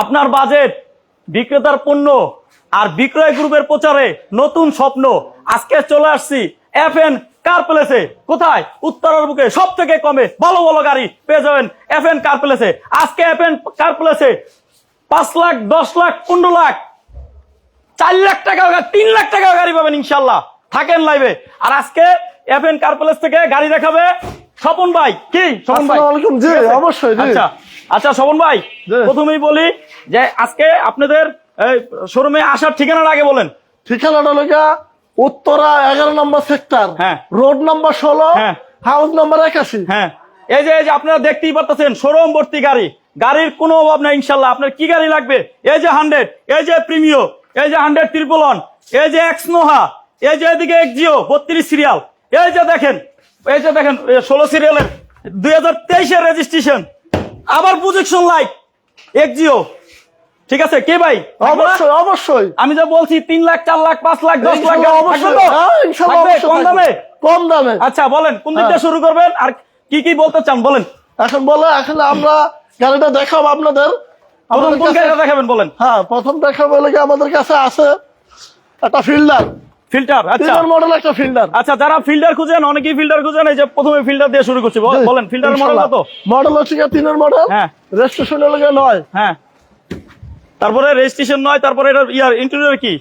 আপনার বাজেট, বিক্রেতার পণ্য আর বিক্রয় গ্রুপের প্রচারে নতুন স্বপ্ন। আজকে চলে আসছি এফএন কার প্লেসে। কোথায়? উত্তরার বুকে সব থেকে কমে ভালো ভালো গাড়ি পেয়ে যাবেন এফএন কার প্লেসে। আজকে এফএন কার প্লেসে 5 লাখ, 10 লাখ, 15 লাখ, 4 লাখ টাকা, 3 লাখ টাকা গাড়ি পাবেন ইনশাল্লাহ। থাকেন লাইভে। আর আজকে এফএন কার প্লেস থেকে গাড়ি দেখাবে স্বপন ভাই। কি স্বপন ভাই? জি অবশ্যই। আচ্ছা আচ্ছা স্বপন ভাই, প্রথমেই বলি যে আজকে আপনাদের শোরুমে আসার ঠিকানাটা আগে বলেন। ঠিকানাটা লগা উত্তরা 11 নম্বর সেক্টর, হ্যাঁ, রোড নম্বর 16, হ্যাঁ, হাউস নম্বর 81। হ্যাঁ, এই যে আপনারা দেখতেই পাচ্ছেন শোরুম ভর্তি গাড়ি, গাড়ির কোনো অভাব নাই ইনশাল্লাহ। আপনার কি গাড়ি লাগবে? এই যে 100, এই যে প্রিমিও, এই যে 100 ট্রিপল, এই যে এক্স নোহা, এই যে এদিকে এক্সিও 32 সিরিয়াল, এই যে দেখেন 16 সিরিয়ালের 2023 রেজিস্ট্রেশন, আবার প্রজেকশন লাইট এক্সিও। ঠিক আছে কে ভাই? অবশ্যই অবশ্যই। আমি যা বলছি 3 লাখ, 4 লাখ, 5 লাখ, 10 লাখ কম দামে। কম দামে। আচ্ছা বলেন কোন দিকটা শুরু করবেন আর কি কি বলতে চান বলেন। এখন আমরা গাড়িটা দেখাবো আপনাদের। প্রথম কোন গাড়িটা দেখাবেন বলেন। হ্যাঁ, প্রথম দেখাবো আমাদের কাছে আছে একটা ফিল্টার। আচ্ছা মডেল একটা ফিল্টার। আচ্ছা, যারা ফিল্টার খুঁজেন, অনেকেই ফিল্টার খুঁজেন, এই যে প্রথমে ফিল্টার দিয়ে শুরু করছি। বলেন ফিল্টার মডেল কত? মডেল হচ্ছে 3 মডেল। হ্যাঁ, রেজিস্ট্রেশন হলো 9। হ্যাঁ, তারপরে রেজিস্ট্রেশন 9, তারপরে এটা ইন্টেরিয়র কি?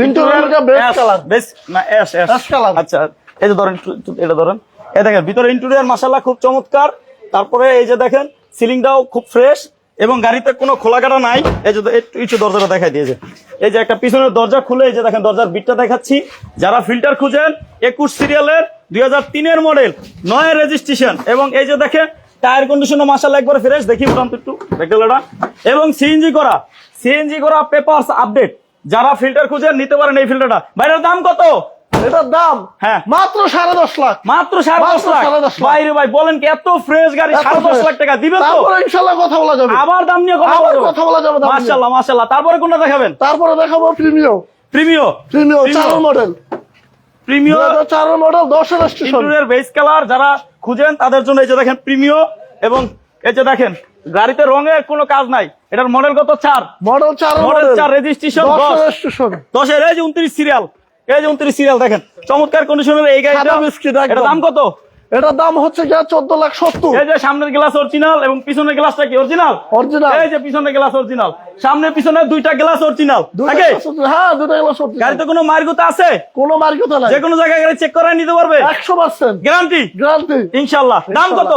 Interior base colour. বেস না অ্যাশ কালার। আচ্ছা এই যে ধরেন, এটা ধরেন, এই দেখেন ভিতরে ইন্টেরিয়র মাশাআল্লাহ খুব চমৎকার। তারপরে এই যে দেখেন সিলিংটাও খুব ফ্রেশ এবং গাড়িতে কোনো খোলা কাটা নাই। এই যে একটু দরজাটা দেখাই দিয়েছে, এই যে একটা পিছনের দরজা খুলে, এই যে দেখেন দরজার বিটটা দেখাচ্ছি। যারা ফিল্টার খুঁজেন 21 সিরিয়ালের 2003 মডেল, 9 রেজিস্ট্রেশন, এবং এই যে দেখেন টায়ার কন্ডিশনও মাশাআল্লাহ একবার ফ্রেশ। দেখি উঠান একটু দেখলেটা। এবং সিএনজি করা পেপারস আপডেট। যারা ফিল্টার খুঁজেন নিতে পারেন এই ফিল্টারটা। ভাইটার দাম কত? এটার দাম হ্যাঁ মাত্র 10.5 লাখ। মাত্র 10.5 লাখ। বাইরে ভাই বলেন কি এত ফ্রেশ গাড়ি 10.5 লাখ টাকা দিবেন তো? তারপরে ইনশাআল্লাহ কথা বলা যাবে। আবার দাম নিয়ে কথা বলা যাবে। মাশাআল্লাহ মাশাআল্লাহ। তারপরে কোনটা দেখাবেন? তারপরে দেখাবো Premio 4 model. Premio 4 model 10 registration. Interior base colour যারা খুঁজেন তাদের জন্য এই যে দেখেন প্রিমিও। এবং এই যে দেখেন গাড়িতে রঙের কোনো কাজ নাই। এটার মডেল কত? 4 মডেল 4 রেজিস্ট্রেশন 10 রেজিস্ট্রেশন 10 এর এই যে 29 সিরিয়াল, এই যে 29 সিরিয়াল দেখেন চমৎকার কন্ডিশনের এই গাড়িটা। এটার দাম কত? এটার দাম হচ্ছে 14,70,000। এই যে সামনের গ্লাস অরিজিনাল এবং পিছনের গ্লাসটা কি অরিজিনাল? এই যে পিছনের গ্লাস অরিজিনাল, সামনে পিছনে দুইটা গ্লাস অরিজিনাল থাকে। হ্যাঁ, দুইটা গ্লাস অরিজিনাল। গাড়িতে কোনো মার্গুতা আছে? কোনো মার্গুতা নাই। যে কোনো জায়গায় গাড়ি চেক করে নিতে পারবে 100% গ্যারান্টি ইনশাআল্লাহ। দাম কত?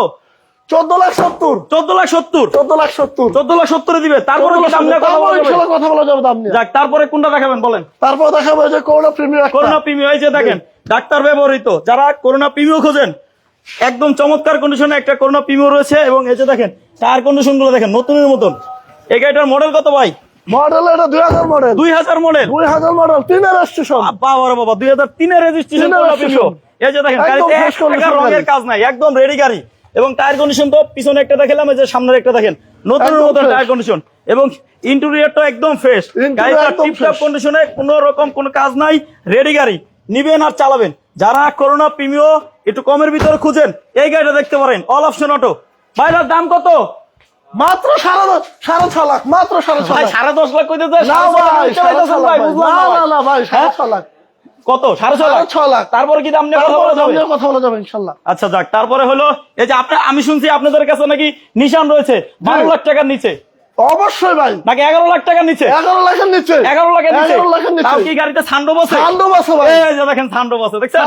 14,70,000। 14,70,000 দিবে। তারপরে দাম নিয়ে কথা বলা যাবে দাম নিয়ে। যাক, তারপরে কোনটা দেখাবেন বলেন। তারপর দেখাবো যে করোনা প্রিমিয়াম। এই যে দেখেন ডাক্তার ব্যবহৃত, যারা করোনা প্রিমিয়াম খোঁজেন একদম চমৎকার কন্ডিশনে একটা করোনা প্রিমিয়াম রয়েছে। এবং এই যে দেখেন টায়ার কন্ডিশন গুলো দেখেন নতুনের মতন। এই গাড়িটার মডেল কত ভাই? মডেল এটা 2000 মডেল। 2000 মডেল 3 এর রেজিস্ট্রেশন। বাবা 2003 এর রেজিস্ট্রেশন করোনা প্রিমিয়াম। এই যে দেখেন গাড়িতে একটা রঙের কাজ নাই, একদম রেডি গাড়ি। এবং টায়ার কন্ডিশন তো পিছনে একটা দেখালাম, এই যে সামনের একটা দেখেন নতুনের মতন টায়ার কন্ডিশন। এবং ইন্টেরিয়রটা একদম ফ্রেশ। গাড়িটা টিপটপ কন্ডিশনে, কোনো রকম কোনো কাজ নাই, রেডি গাড়ি। নিবেন আর চালাবেন। যারা করোনা প্রিমিয়াম একটু কমের ভিতরে খুঁজেন এই গাড়িটা দেখতে পারেন, অল অপশন অটো। ভাইটার দাম কত? মাত্র 6.5 লাখ। মাত্র 6.5 লাখ। 10.5 লাখ কইতে দেন? না ভাই, না ভাই, 6.5 লাখ। কত? 6.5 লাখ। তারপরে কি দাম নিয়ে কথা বলা যাবে ইনশাআল্লাহ। আচ্ছা যাক, তারপরে হলো এই যে আমি শুনছি আপনাদের কাছে নাকি নিশান রয়েছে 12 লাখ টাকার নিচে। অবশ্যই ভাই। নাকি 11 লাখ টাকার নিচে? 11 লাখের নিচে। 11 লাখের নিচে। 11 লাখের নিচে। তাও কি গাড়িতে সানরুফ আছে? সানরুফ আছে ভাই। এই যে দেখেন সানরুফ আছে, দেখছেন?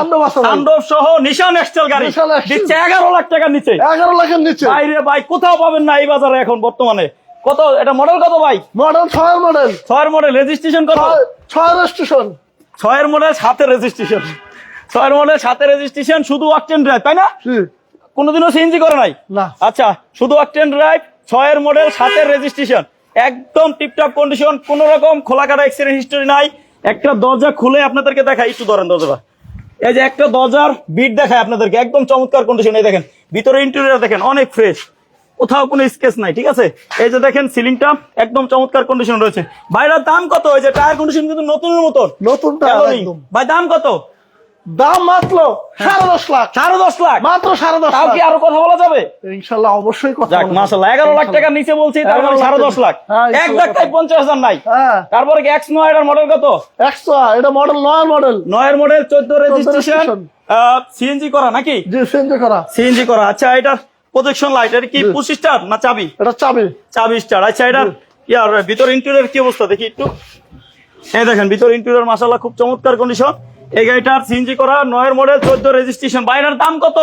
সানরুফ সহ নিশান এক্সটেল গাড়ি দিচ্ছে 11 লাখ টাকার নিচে। 11 লাখের নিচে। ভাই রে ভাই, কোথাও পাবেন না এই বাজারে এখন বর্তমানে। কত এটা মডেল কত ভাই? Model 6 model. 6 মডেল রেজিস্ট্রেশন কত? 6 registration. 6 model 7 registration. 6 model 7 registration, শুধু অকটেন ড্রাইভ, তাই না? কোনোদিনও সিএনজি করে নাই? না। আচ্ছা, শুধু অকটেন ড্রাইভ, 6 মডেল 7 রেজিস্ট্রেশন, একদম টিপটপ কন্ডিশন, কোন রকম খোলা কাটা অ্যাক্সিডেন্ট হিস্টরি নাই। একটা দরজা খুলে আপনাদেরকে দেখাই, একটু ধরেন দরজাটা। এই যে একটা দরজার বিট দেখায় আপনাদেরকে, একদম চমৎকার কন্ডিশন। এই দেখেন ভিতরে ইন্টেরিয়র দেখেন অনেক ফ্রেশ, কোথাও কোনো স্কেচ নাই। ঠিক আছে, এই যে দেখেন সিলিংটা একদম চমৎকার কন্ডিশন রয়েছে। ভাইরার দাম কত? এই যে টায়ার কন্ডিশন কিন্তু নতুনের মতন, নতুন টায়ার একদম। ভাই দাম কত? দাম মাত্র 10.5 লাখ। 10.5 লাখ মাত্র 10.5 তাও লাখ। কি আরো কথা বলা যাবে? ইনশাআল্লাহ অবশ্যই কথা যাক বলবো। মাশাআল্লাহ 11 লাখ টাকার নিচে বলছি, তার মানে 10.5 লাখ। হ্যাঁ, এক লাখ তাই 50,000 নাই। হ্যাঁ তারপরে কি X9 এর মডেল কত? এক্সট্রা, এটা মডেল 9 মডেল। 9 এর মডেল 14 রেজিস্ট্রেশন, registration। সিএনজি করা নাকি? জি সিএনজি করা। সিএনজি করা। আচ্ছা এটার প্রজেকশন লাইট এটা কি পুশ স্টার্ট না চাবি? এটা চাবি। চাবি স্টার্ট। আচ্ছা এটার ইয়ার ভিতর ইন্টেরিয়র কি অবস্থা দেখি একটু। এই দেখেন ভিতর ইন্টেরিয়র মাশাআল্লাহ খুব চমৎকার কন্ডিশন। এই গাড়িটার সিএনজি করা 9 এর মডেল 14 রেজিস্ট্রেশন। বাইরের দাম কত?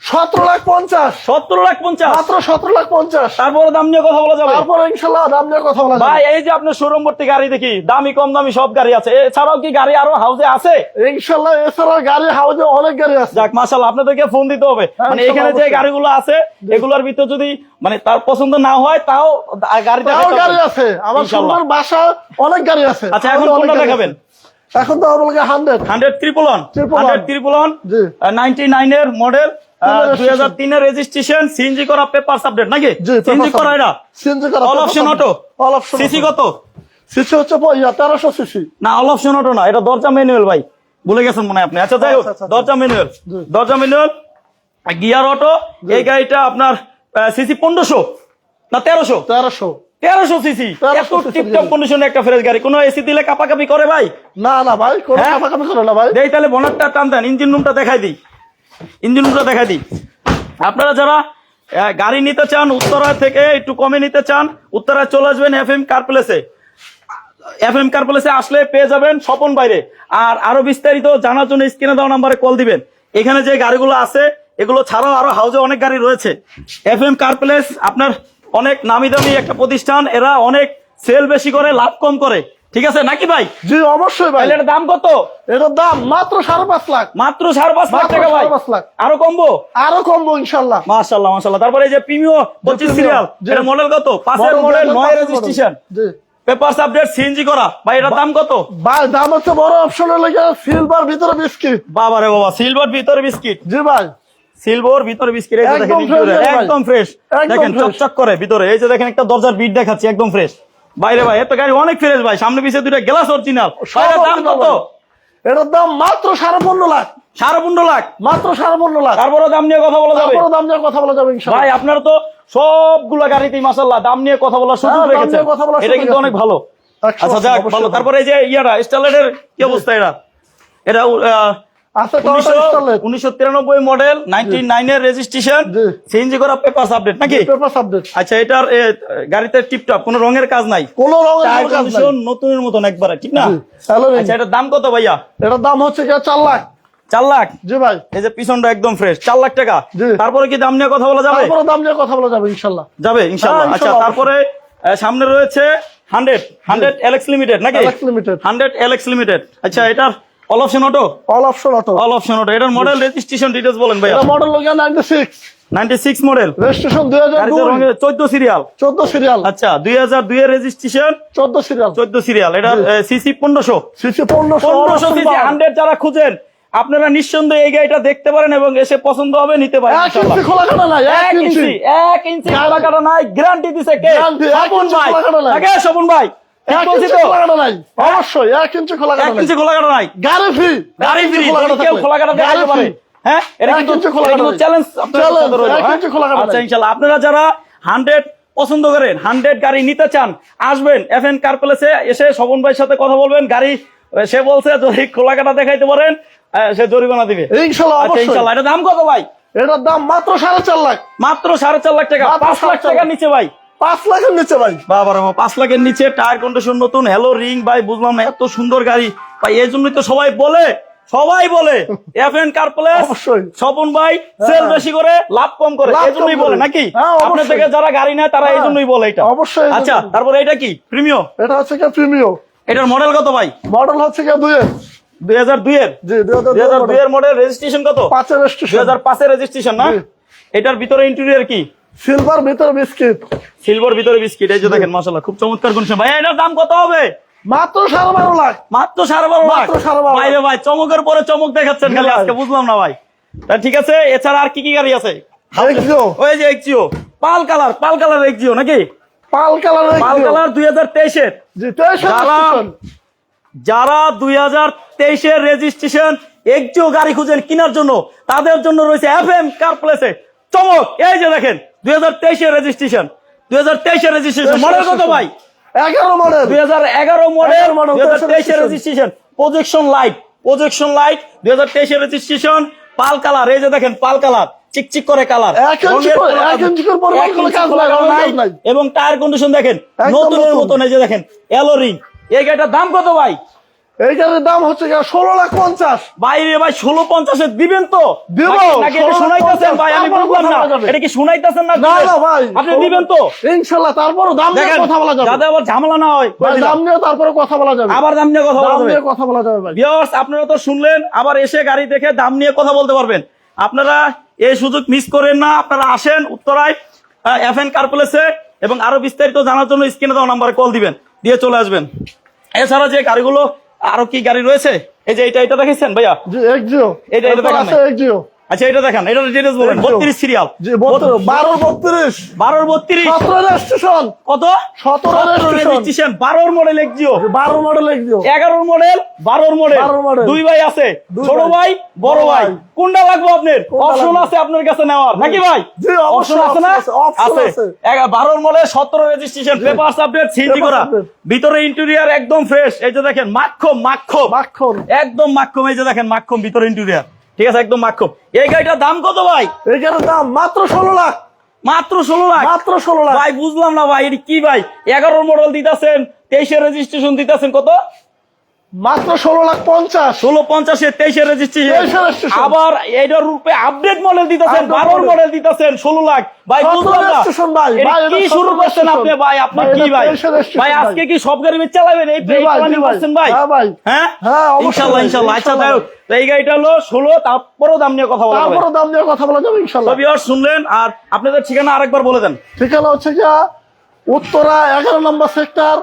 17,50,000। 17,50,000 মাত্র 17,50,000। তারপরে দাম নিয়ে কথা বলা যাবে? তারপরে ইনশাআল্লাহ দাম নিয়ে কথা বলা যাবে। ভাই এই যে আপনার শোরুম ভর্তি গাড়ি দেখি, দামি কম দামি সব গাড়ি আছে, এছাড়াও কি গাড়ি আরো হাউসে আছে? ইনশাআল্লাহ এছাড়া গাড়ি হাউজে অনেক গাড়ি আছে। যাক মাশাআল্লাহ আপনাদেরকে ফোন দিতে হবে। হ্যাঁ, মানে ইনশাআল্লাহ এখানে যে অবশ্যই। গাড়িগুলো আছে এগুলোর ভিতর যদি মানে তার পছন্দ না হয় তাও গাড়িটা তাও দেখাতে গাড়ি হবে। আছে আমার ইনশাআল্লাহ। শোরুমের বাসায় অনেক গাড়ি আছে। আচ্ছা এখন আমাদের অনেক কোনটা গাড়ি দেখাবেন? আছে। এখন তো বলকে 100 100 triple one. Triple one। 100 triple one জি 99 এর মডেল, registration। 2003 এর রেজিস্ট্রেশন, সিএনজি করা, পেপারস আপডেট নাকি? জি সিএনজি করা এটা সিএনজি করা। All option auto. All option. CC কত? সিসি হচ্ছে 1300 সিসি। না অল অপশন অটো না, এটা দরজা ম্যানুয়াল ভাই, ভুলে গেছেন মনে হয় আপনি। আচ্ছা যাই হোক আচ্ছা, আচ্ছা। দরজা ম্যানুয়াল। জি। দরজা ম্যানুয়াল গিয়ার অটো। এই গাড়িটা আপনার সিসি 1500 না 1300? 1300। 1300 সিসি। 1300 এত cc টিপটপ কন্ডিশনে একটা ফ্রেশ গাড়ি, কোনো এসি দিলে কাপাকাপি করে ভাই? না না ভাই কোনো হ্যাঁ? কাপাকাপি করে না ভাই। দেই তাহলে বনারটা টান দেন, ইঞ্জিন রুমটা দেখাই দিই। ইঞ্জিন রুমটা দেখাই দিই। আপনারা যারা গাড়ি নিতে চান উত্তরায় থেকে একটু কমে নিতে চান, উত্তরায় চলে আসবেন এফএম কার প্লেসে। এফএম কার প্লেসে আসলে পেয়ে যাবেন স্বপন বাইরে। আর আরো বিস্তারিত জানার জন্য স্ক্রিনে দেওয়া নাম্বারে কল দিবেন। এখানে যে গাড়িগুলো আছে এগুলো ছাড়াও আরো হাউজে অনেক গাড়ি রয়েছে। এফএম কার প্লেস আপনার অনেক নামি দামি একটা প্রতিষ্ঠান, এরা অনেক সেল বেশি করে লাভ কম করে, ঠিক আছে নাকি ভাই? জি অবশ্যই ভাই। তাহলে এটার দাম কত? এটার দাম মাত্র 5.5 লাখ। মাত্র 5.5 লাখ মাত্র টাকা ভাই। 5.5 লাখ। আরো কমবো? আরো কমবো ইনশাআল্লাহ। মাশাআল্লাহ মাশাআল্লাহ। তারপরে এই যে প্রিমিও 25 সিরিয়াল, জি। এটা মডেল কত? 5 এর মডেল, 9 এর রেজিস্ট্রেশন, জি পেপারস আপডেট, সিএনজি করা। ভাই এটার দাম কত? ভাই দাম হচ্ছে বড় অপশনের লেগে সিলভার ভিতরে বিস্কিট। বাবা রে বাবা, সিলভার ভিতরে বিস্কিট। জি ভাই সিলভার ভিতরে বিস্কিট, এই যে দেখেন একদম fresh interior, ভাই। একদম ফ্রেশ। একদম দেখেন fresh। চকচক করে ভিতরে। এই যে দেখেন একটা দরজার বিট দেখাচ্ছি, একদম ফ্রেশ। বাইরে ভাই এত গাড়ি অনেক ফ্রেশ ভাই, সামনে পিছে দুটো গ্লাস অরিজিনাল। ভাইয়ের দাম কত? এটার দাম মাত্র 15.5 লাখ। 15.5 লাখ। মাত্র 15.5 লাখ। তারপরে দাম নিয়ে কথা বলা যাবে? তারপরে দাম নিয়ে কথা বলা যাবে ইনশাআল্লাহ। ভাই আপনারা তো সবগুলো গাড়িতেই মাশাআল্লাহ দাম নিয়ে কথা বলার সুযোগ হ্যাঁ, দাম রেখেছেন, নিয়ে কথা বলার এটা সুযোগ কিন্তু আছে। অনেক ভালো। 100% আচ্ছা যাক অবশ্যই ভালো। ভালো। তারপরে এই যে ইয়ারা স্টারলেটের কি অবস্থা? এটা আছে টয়োটা স্টারলেট 1993 মডেল, 99 এর রেজিস্ট্রেশন, জি। সিএনজি করা, পেপারস আপডেট নাকি? Paper update. আচ্ছা এটার গাড়িতে টিপটপ, কোনো রঙের কাজ নাই, কোন রঙের টায়ার কোনো কাজ নাই। কন্ডিশন নতুনের মতন একবারে, ঠিক না? জি। হ্যালো আচ্ছা এটার দাম কত ভাইয়া? এটার দাম হচ্ছে কি 4 লাখ। 4 লাখ। জি ভাই এই যে পিছনটা একদম ফ্রেশ, 4 লাখ টাকা। জি। তারপরে কি দাম নিয়ে কথা বলা যাবে? তারপরে দাম নিয়ে কথা বলা যাবে ইনশাআল্লাহ। যাবে ইনশাআল্লাহ। হ্যাঁ, আচ্ছা ইনশাআল্লাহ, তারপরে সামনে রয়েছে 100 এলএক্স লিমিটেড নাকি? LX limited. 100 LX limited. আচ্ছা এটার all option auto. All option auto. All option auto. এটার মডেল রেজিস্ট্রেশন ডিটেইলস বলেন ভাইয়া। এটা মডেল লগা 96। 96 মডেল, রেজিস্ট্রেশন গাড়িতে 2002। রঙের 14 সিরিয়াল। 14 সিরিয়াল। আচ্ছা 2002 এর রেজিস্ট্রেশন, 14 সিরিয়াল। 14 সিরিয়াল। এটা সিসি 1500। সিসি 1500। 1500 সিসি 100 যারা খুঁজেন আপনারা নিঃসন্দেহে এই গাড়িটা দেখতে পারেন এবং এসে পছন্দ হবে নিতে পারেন 1 ইনশাআল্লাহ। ইঞ্চি খোলা কাটা নাই। 1 ইঞ্চি। 1 ইঞ্চি খোলা কাটা নাই, গ্যারান্টি দিছে কে? Guarantee, 1 স্বপন ইঞ্চি ভাই। খোলা কাটা নাই। আগে স্বপন ভাই, ঠিক 1 বলছি ইঞ্চি তো? খোলা কাটা নাই। অবশ্যই 1 ইঞ্চি খোলা 1 কাটা নাই। ইঞ্চি খোলা কাটা নাই, গাড়ি ফ্রি। গাড়ি ফ্রি। কেউ থাকলে। খোলা কাটা গাড়ি দেখাতে পারে? free। হ্যাঁ এটা 1 কিন্তু ইঞ্চি খোলা কাটা নাই। চ্যালেঞ্জ আপনাদের Challenge, সাথে রইলো, 1 হ্যাঁ? ইঞ্চি খোলা কাটা আচ্ছা নাই। ইনশাআল্লাহ আপনারা যারা 100 পছন্দ করেন, 100 গাড়ি নিতে চান, আসবেন এফএন কার প্লেসে, এসে স্বপন ভাইয়ের সাথে কথা বলবেন। গাড়ি সে বলছে যদি খোলা কাটা দেখাইতে পারেন সে জরিমানা দিবে ইনশাআল্লাহ আচ্ছা অবশ্যই। ইনশাআল্লাহ। এটা দাম কত ভাই? এটার দাম মাত্র 4.5 লাখ। মাত্র 4.5 লাখ টাকা। মাত্র 5 লাখ 4.5 টাকার নিচে ভাই? 5 লাখের নিচে ভাই। বাবা রে বাবা, 5 লাখের নিচে, টায়ার কন্ডিশন নতুন, হ্যালো রিং। ভাই বুঝলাম না, এত সুন্দর গাড়ি ভাই, এই জন্যই তো সবাই বলে এফএন কার প্লেস, অবশ্যই। স্বপন ভাই সেল বেশি করে লাভ কম করে, লাভ এই জন্যই কম বলে করে। নাকি? হ্যাঁ, অবশ্যই। আপনার থেকে যারা গাড়ি নেয় তারা এই জন্যই বলে এটা। অবশ্যই এই আচ্ছা জন্যই। তারপরে এটা কি প্রিমিয়ম? এটা হচ্ছে কি প্রিমিয়াম। এটার মডেল কত ভাই? মডেল হচ্ছে কি 2 এর। 2002 এর। জি 2002 এর মডেল, রেজিস্ট্রেশন কত? 5 এর রেজিস্ট্রেশন। 2005 এর রেজিস্ট্রেশন না? জি। এটার ভিতরে ইন্টেরিয়র কি? সিলভার ভিতরে বিস্কিট। সিলভার ভিতরে বিস্কিট। এই যে দেখেন মাশাআল্লাহ খুব চমৎকার কন্ডিশন। ভাই এটার দাম কত হবে? মাত্র 12.5 লাখ। মাত্র 12.5 লাখ। মাত্র 12.5 লাখ। ভাই রে ভাই, চমকের পরে চমক দেখাচ্ছেন খালি ভাই। আজকে, বুঝলাম না ভাই। তা ঠিক আছে, এছাড়া আর কি কি গাড়ি আছে? এক্সিও। ওই যে এক্সিও, পাল কালার এক্সিও নাকি? পাল কালার পাল এক্সিও। কালার 2023 এর। জি 23 যারা 2023 এর রেজিস্ট্রেশন এক্সিও গাড়ি খুঁজেন কেনার জন্য, তাদের জন্য রয়েছে এফএম কার প্লেসে চমক। এই যে দেখেন 2023 এর রেজিস্ট্রেশন, 2023 এর রেজিস্ট্রেশন, মডেল কত ভাই? 11 মডেল, 2011 মডেল, 2023 এর registration। রেজিস্ট্রেশন, প্রজেকশন লাইট 2023 এর রেজিস্ট্রেশন, পাল কালার। এই যে দেখেন পাল কালার, চিকচিক করে কালার, এবং টায়ার কন্ডিশন দেখেন নতুনের মতন। এই যে দেখেন এলো রিং। এই গাড়িটার দাম কত ভাই? এই গাড়ির দাম হচ্ছে 16,50,000। বাইরে ভাই 16,50 দিবেন তো? দিব। নাকি এটা শুনাইতেছেন ভাই? আমি বুঝলাম না, এটা কি শুনাইতেছেন না? না না ভাই, আপনি দিবেন তো ইনশাআল্লাহ। তারপরও দাম নিয়ে দেখেন, কথা বলা যাবে, যাতে আবার ঝামেলা না হয়। ভাই দাম নিয়ে তারপরে কথা বলা যাবে, আবার দাম নিয়ে কথা বলা দাম যাবে। নিয়ে কথা বলা যাবে ভাই। ভিউয়ার্স, আপনারা তো শুনলেন, আবার এসে গাড়ি দেখে দাম নিয়ে কথা বলতে পারবেন। আপনারা এই সুযোগ মিস করেন না, আপনারা আসেন উত্তরায় এফএন কার প্লেসে, এবং আরো বিস্তারিত জানার জন্য স্ক্রিনে দেওয়া নাম্বারে কল দিবেন, দিয়ে চলে আসবেন। এছাড়া যে গাড়িগুলো, আরো কি গাড়ি রয়েছে? এই যে এটা দেখেছেন ভাইয়া, জি এক্সিও, এটা দেখান আছে এক্সিও। আচ্ছা এটা দেখান, এটা ডিটেইলস বলেন। 32 সিরিয়াল, জি 12 32 12 32 17 রেজিস্ট্রেশন, কত? 17 registration, 12 model Axio, 12 model Axio, 11 model, 12 model, 12 model. দুই ভাই আছে, ছোট ভাই বড় ভাই, কোনটা লাগবে আপনার? অপশন আছে আপনার কাছে নেওয়ার নাকি ভাই? জি অপশন অবশ্যই আছে না? অপশন আছে। 12 model, 17 registration, papers update, CNG করা, update। ভিতরে ইন্টেরিয়র একদম ফ্রেশ। এই যে দেখেন মাখন, মাখন, একদম মাখন। এই যে দেখেন মাখন, ভিতরে ইন্টেরিয়র ঠিক আছে, একদম মাখন। এই গাড়িটার দাম কত ভাই? এই গাড়ির দাম মাত্র 16 লাখ, মাত্র 16 লাখ। মাত্র 16 লাখ ভাই বুঝলাম না ভাই, এটা কি ভাই? 11 মডেল দিতাছেন, 23 রেজিস্ট্রেশন দিতাছেন কত? মাত্র 16,50,000। 16,50 23 রেজিস্ট্রেশন, 23 registration। আবার এটার রূপে আপডেট মডেল দিতাছেন, Update 12 model। মডেল দিতাছেন 16 লাখ। ভাই 17 বুঝলাম না, registration ভাই, এটা ভাই কি এটা শুরু 17 করছেন আপনি ভাই? আপনি ভাই, কি এটা ভাই? 23 registration ভাই আজকে কি সব গাড়ি বেচ চালাবেন? এই জি ভাই, প্ল্যানিং জি ভাই। করছেন ভাই? হ্যাঁ ভাই। হ্যাঁ হ্যাঁ, অবশ্যই ইনশাআল্লাহ ভাই, ইনশাআল্লাহ। আচ্ছা ইনশাআল্লাহ। তাই এই গাড়িটা হলো 16, তারপরেও দাম নিয়ে কথা বলা হবে। তারপরে দাম নিয়ে কথা বলা যাবে ইনশাআল্লাহ। তো ভিউয়ার্স শুনলেন, আর আপনাদের ঠিকানা আরেকবার বলে দেন। ঠিকানা হচ্ছে উত্তরা 11 নম্বর সেক্টর,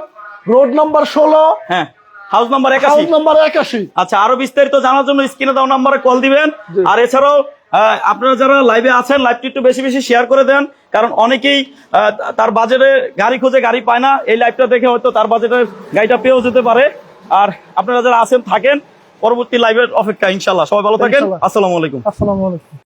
রোড নাম্বার 16, হ্যাঁ, হাউস নাম্বার হাউস 81। নাম্বার 81। আচ্ছা, আরো বিস্তারিত জানার জন্য স্ক্রিনে দেওয়া নাম্বারে কল দিবেন। জি। আর এছাড়াও আপনারা যারা লাইভে আছেন, লাইভটি একটু বেশি বেশি শেয়ার করে দেন, কারণ অনেকেই তার বাজেটে গাড়ি খুঁজে গাড়ি পায় না। এই লাইভটা দেখে হয়তো তার বাজেটের গাড়িটা পেয়েও যেতে পারে। আর আপনারা যারা আছেন থাকেন পরবর্তী লাইভের অপেক্ষা। ইনশাল্লাহ সবাই ভালো থাকেন। ইনশাল্লাহ। আসসালামু আলাইকুম। আসসালামু আলাইকুম।